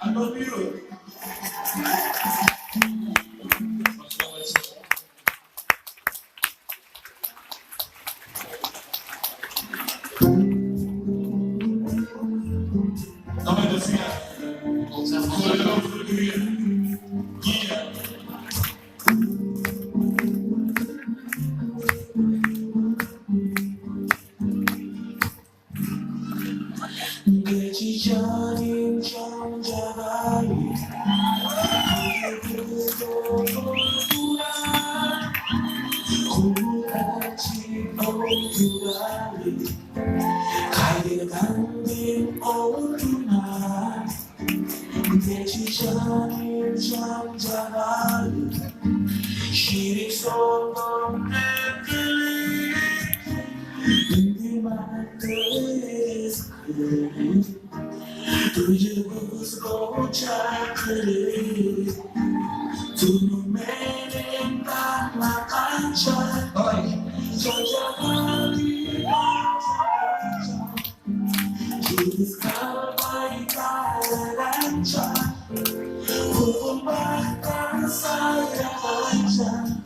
I love you. Давай до свидания. 지저린 정자가이 고무같이 오두라리 가위가 감긴 오두나 내 지저린 정자가이 시리 쏟은 애들이 눈들만 뜨에서 두주고 차크리 두 눈매는 딱 앉아 저자가리 기스카바이 가라앉아 부분만 딱 쌓여 앉아